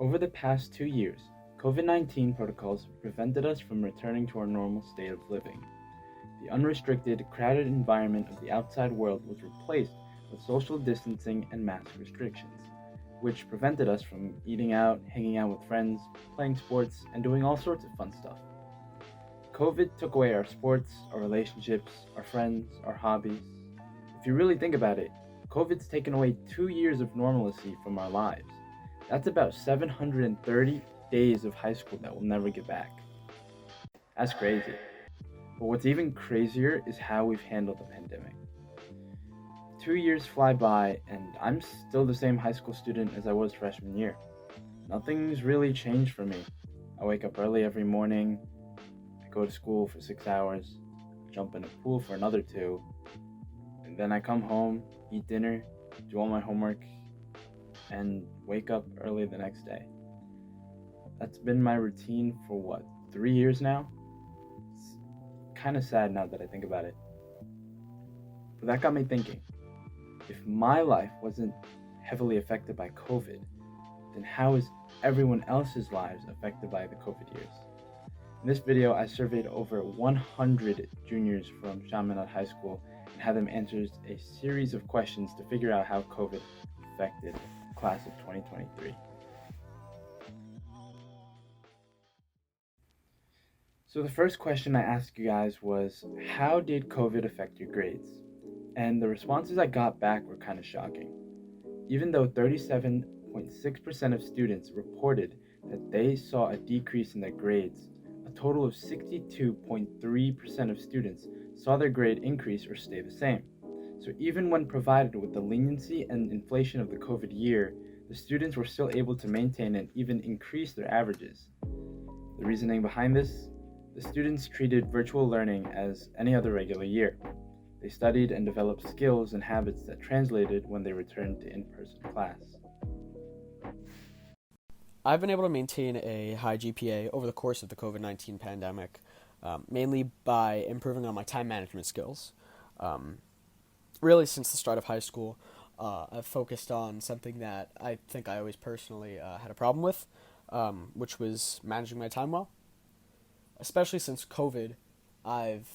Over the past 2 years, COVID-19 protocols prevented us from returning to our normal state of living. The unrestricted, crowded environment of the outside world was replaced with social distancing and mask restrictions, which prevented us from eating out, hanging out with friends, playing sports, and doing all sorts of fun stuff. COVID took away our sports, our relationships, our friends, our hobbies. If you really think about it, COVID's taken away 2 years of normalcy from our lives. That's about 730 days of high school that we'll never get back. That's crazy. But what's even crazier is how we've handled the pandemic. 2 years fly by, and I'm still the same high school student as I was freshman year. Nothing's really changed for me. I wake up early every morning, I go to school for 6 hours, jump in a pool for another two, and then I come home, eat dinner, do all my homework, and wake up early the next day. That's been my routine for what, 3 years now? It's kind of sad now that I think about it. But that got me thinking, if my life wasn't heavily affected by COVID, then how is everyone else's lives affected by the COVID years? In this video, I surveyed over 100 juniors from Chaminade High School and had them answer a series of questions to figure out how COVID affected the class of 2023. So the first question I asked you guys was, how did COVID affect your grades? And the responses I got back were kind of shocking. Even though 37.6% of students reported that they saw a decrease in their grades, a total of 62.3% of students saw their grade increase or stay the same. So even when provided with the leniency and inflation of the COVID year, the students were still able to maintain and even increase their averages. The reasoning behind this? The students treated virtual learning as any other regular year. They studied and developed skills and habits that translated when they returned to in-person class. I've been able to maintain a high GPA over the course of the COVID-19 pandemic, mainly by improving on my time management skills. Really, since the start of high school, I've focused on something that I think I always personally had a problem with, which was managing my time well. Especially since COVID, I've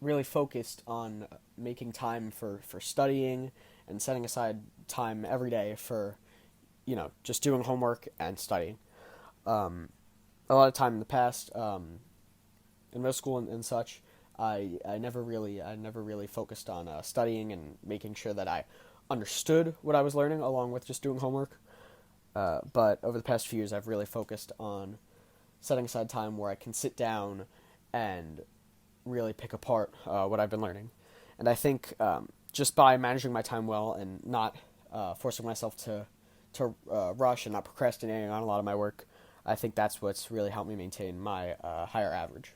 really focused on making time for studying and setting aside time every day for, just doing homework and studying. A lot of time in the past, in middle school and such, I never really focused on studying and making sure that I understood what I was learning along with just doing homework. But over the past few years, I've really focused on setting aside time where I can sit down and really pick apart what I've been learning. And I think just by managing my time well and not forcing myself to rush and not procrastinating on a lot of my work, I think that's what's really helped me maintain my higher average.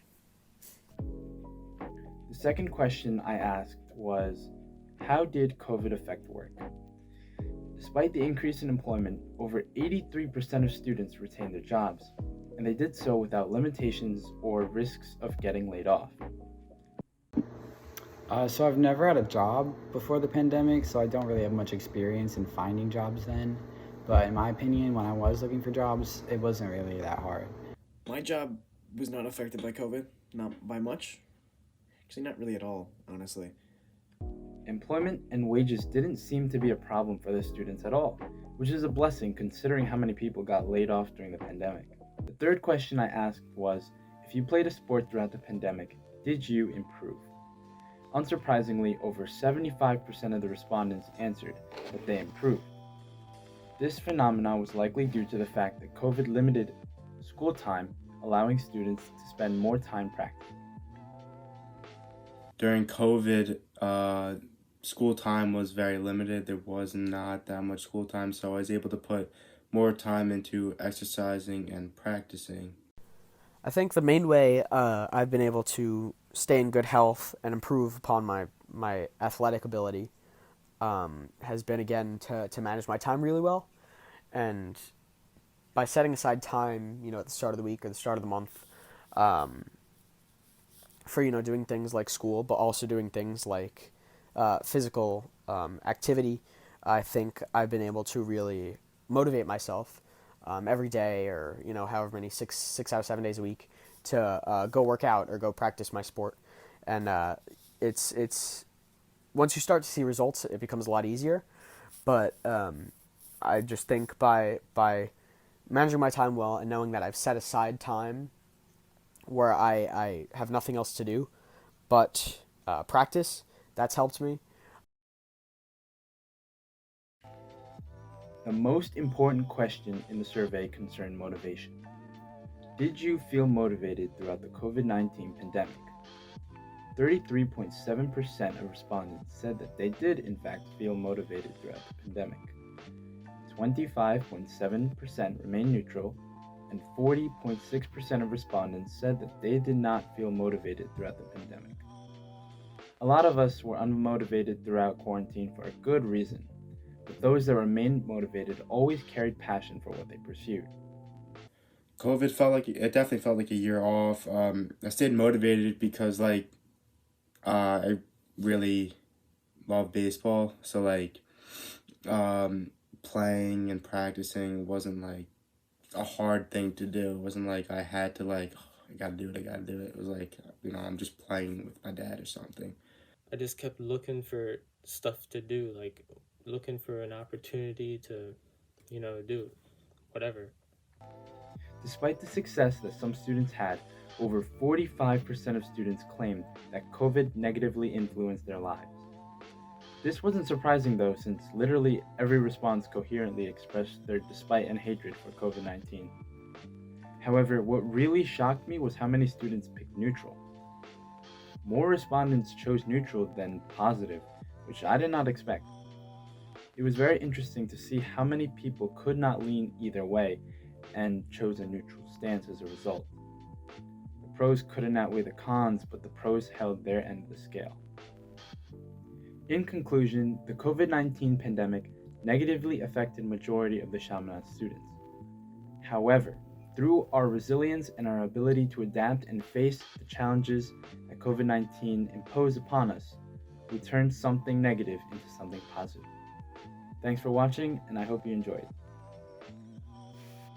The second question I asked was, how did COVID affect work? Despite the increase in employment, over 83% of students retained their jobs, and they did so without limitations or risks of getting laid off. So I've never had a job before the pandemic, so I don't really have much experience in finding jobs then. But in my opinion, when I was looking for jobs, it wasn't really that hard. My job was not affected by COVID, not by much. Actually, not really at all, honestly. Employment and wages didn't seem to be a problem for the students at all, which is a blessing considering how many people got laid off during the pandemic. The third question I asked was, if you played a sport throughout the pandemic, did you improve? Unsurprisingly, over 75% of the respondents answered that they improved. This phenomenon was likely due to the fact that COVID limited school time, allowing students to spend more time practicing. During COVID, school time was very limited. There was not that much school time, so I was able to put more time into exercising and practicing. I think the main way I've been able to stay in good health and improve upon my athletic ability has been, again, to manage my time really well. And by setting aside time, at the start of the week or the start of the month, for, doing things like school, but also doing things like physical activity, I think I've been able to really motivate myself every day, or however many, 6 out of 7 days a week, to go work out or go practice my sport. And it's once you start to see results, it becomes a lot easier. But I just think by managing my time well and knowing that I've set aside time where I have nothing else to do but practice, that's helped me. The most important question in the survey concerned motivation. Did you feel motivated throughout the COVID-19 pandemic? 33.7% of respondents said that they did in fact feel motivated throughout the pandemic. 25.7% remained neutral, and 40.6% of respondents said that they did not feel motivated throughout the pandemic. A lot of us were unmotivated throughout quarantine for a good reason, but those that remained motivated always carried passion for what they pursued. It definitely felt like a year off. I stayed motivated because I really love baseball, so playing and practicing wasn't like a hard thing to do. It wasn't like I had to I gotta do it. It was like, I'm just playing with my dad or something. I just kept looking for stuff to do, like looking for an opportunity to, do whatever. Despite the success that some students had, over 45% of students claimed that COVID negatively influenced their lives. This wasn't surprising though, since literally every response coherently expressed their despite and hatred for COVID-19. However, what really shocked me was how many students picked neutral. More respondents chose neutral than positive, which I did not expect. It was very interesting to see how many people could not lean either way and chose a neutral stance as a result. The pros couldn't outweigh the cons, but the pros held their end of the scale. In conclusion, the COVID-19 pandemic negatively affected majority of the Chaminade students. However, through our resilience and our ability to adapt and face the challenges that COVID-19 imposed upon us, we turned something negative into something positive. Thanks for watching, and I hope you enjoyed.